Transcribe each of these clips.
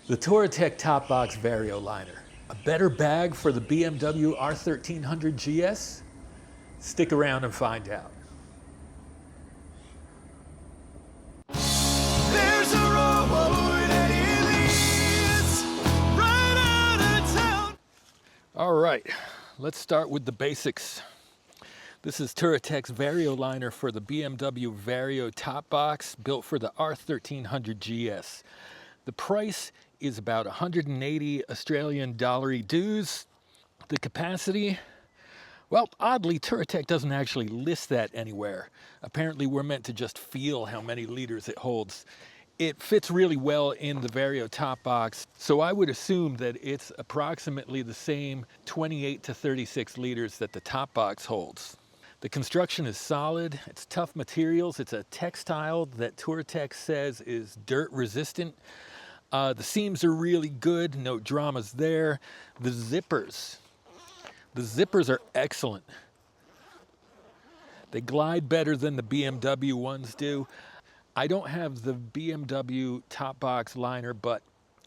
The Touratech Topbox Vario Liner. A better bag for the BMW R1300GS? Stick around and find out. There's a road that leads right out of town. All right, let's start with the basics. This is Touratech's Vario Liner for the BMW Vario Topbox, built for the R1300GS. The price is about 180 Australian dollar dues. The capacity, well, oddly, Touratech doesn't actually list that anywhere. Apparently, we're meant to just feel how many liters it holds. It fits really well in the Vario Topbox, so I would assume that it's approximately the same 28 to 36 liters that the Topbox holds. The construction is solid, it's tough materials, it's a textile that Touratech says is dirt resistant. The seams are really good, no dramas there. The zippers are excellent. They glide better than the BMW ones do. I don't have the BMW Topbox liner, but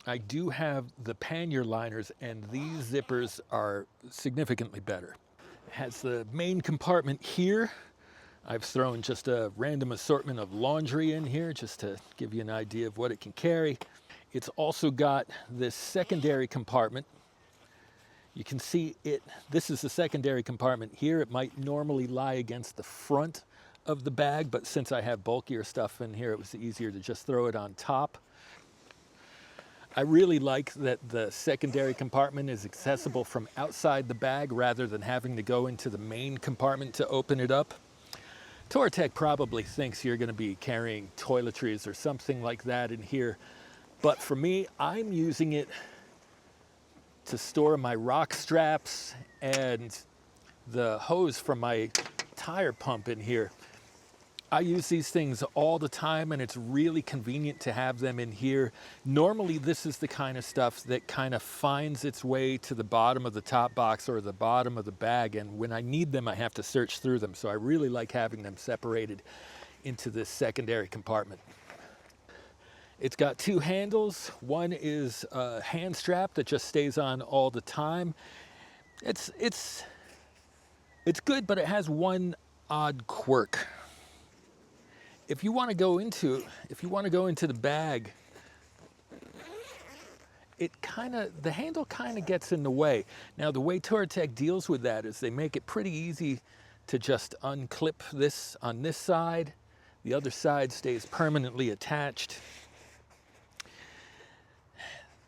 I do have the pannier liners, and these zippers are significantly better. It has the main compartment here. I've thrown just a random assortment of laundry in here just to give you an idea of what it can carry. It's also got this secondary compartment. You can see it, this is the secondary compartment here. It might normally lie against the front of the bag, but since I have bulkier stuff in here, it was easier to just throw it on top. I really like that the secondary compartment is accessible from outside the bag rather than having to go into the main compartment to open it up. Touratech probably thinks you're going to be carrying toiletries or something like that in here, but for me, I'm using it to store my rock straps and the hose from my tire pump in here. I use these things all the time, and it's really convenient to have them in here. Normally, this is the kind of stuff that kind of finds its way to the bottom of the top box or the bottom of the bag, and when I need them, I have to search through them. So I really like having them separated into this secondary compartment. It's got two handles. One is a hand strap that just stays on all the time. It's good, but it has one odd quirk. If you want to go into the bag, the handle kind of gets in the way. Now, the way Touratech deals with that is they make it pretty easy to just unclip this on this side. The other side stays permanently attached.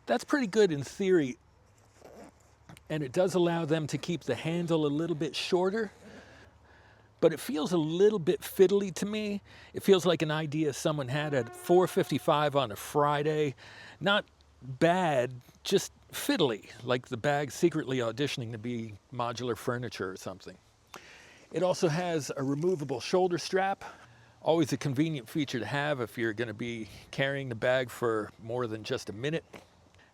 That's pretty good in theory, and it does allow them to keep the handle a little bit shorter, but it feels a little bit fiddly to me. It feels like an idea someone had at 4:55 on a Friday. Not bad, just fiddly, like the bag secretly auditioning to be modular furniture or something. It also has a removable shoulder strap. Always a convenient feature to have if you're going to be carrying the bag for more than just a minute.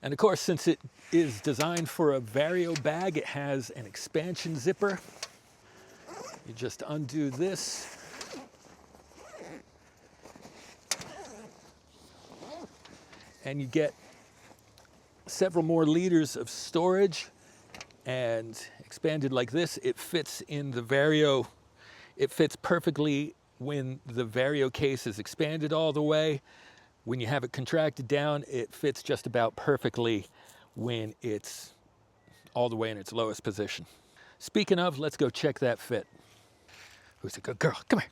And of course, since it is designed for a Vario bag, it has an expansion zipper. You just undo this. And you get several more liters of storage. And expanded like this, it fits in the Vario. It fits perfectly when the Vario case is expanded all the way. When you have it contracted down, it fits just about perfectly when it's all the way in its lowest position. Speaking of, let's go check that fit. Who's a good girl? Come here.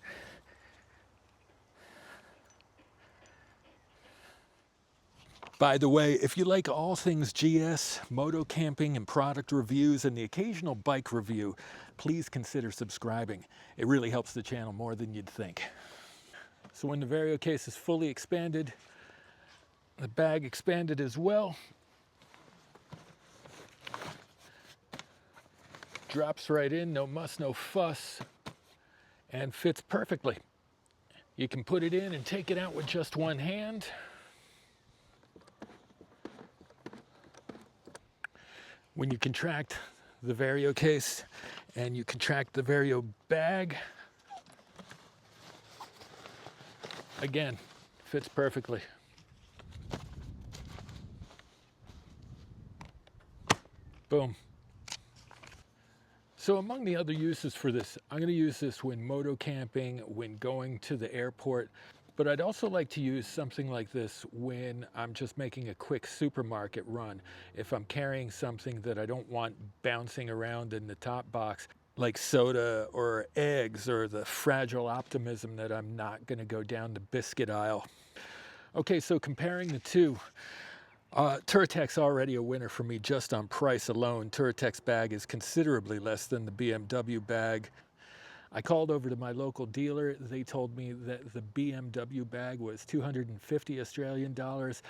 By the way, if you like all things GS, moto camping, and product reviews, and the occasional bike review, please consider subscribing. It really helps the channel more than you'd think. So when the Vario case is fully expanded, the bag expanded as well, drops right in, no muss, no fuss, and fits perfectly. You can put it in and take it out with just one hand. When you contract the Vario case and you contract the Vario bag, again, fits perfectly. Boom. So among the other uses for this, I'm going to use this when moto camping, when going to the airport, but I'd also like to use something like this when I'm just making a quick supermarket run. If I'm carrying something that I don't want bouncing around in the top box, like soda or eggs or the fragile optimism that I'm not going to go down the biscuit aisle. Okay, so comparing the two, Touratech's already a winner for me just on price alone. Touratech's bag is considerably less than the BMW bag. I called over to my local dealer. They told me that the BMW bag was 250 Australian dollars,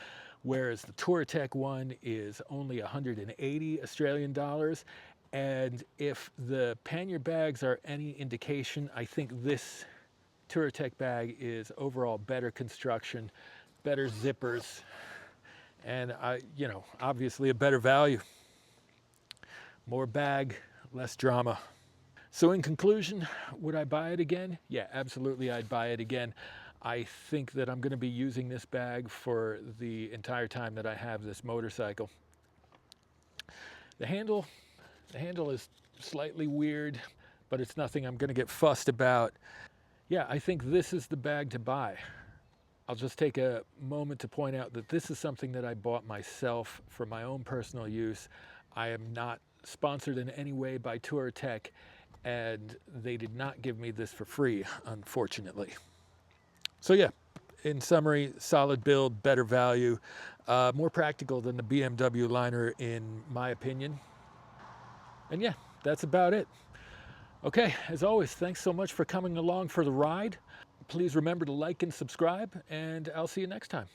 whereas the Touratech one is only 180 Australian dollars. And if the pannier bags are any indication, I think this Touratech bag is overall better construction, better zippers, and obviously a better value. More bag, less drama. So in conclusion, would I buy it again? Yeah, absolutely, I'd buy it again. I think that I'm going to be using this bag for the entire time that I have this motorcycle. The handle is slightly weird, but it's nothing I'm going to get fussed about. Yeah, I think this is the bag to buy. I'll just take a moment to point out that this is something that I bought myself for my own personal use. I am not sponsored in any way by Touratech, and they did not give me this for free, unfortunately. So yeah, in summary, solid build, better value, more practical than the BMW Liner in my opinion. And yeah, that's about it. Okay, as always, thanks so much for coming along for the ride. Please remember to like and subscribe, and I'll see you next time.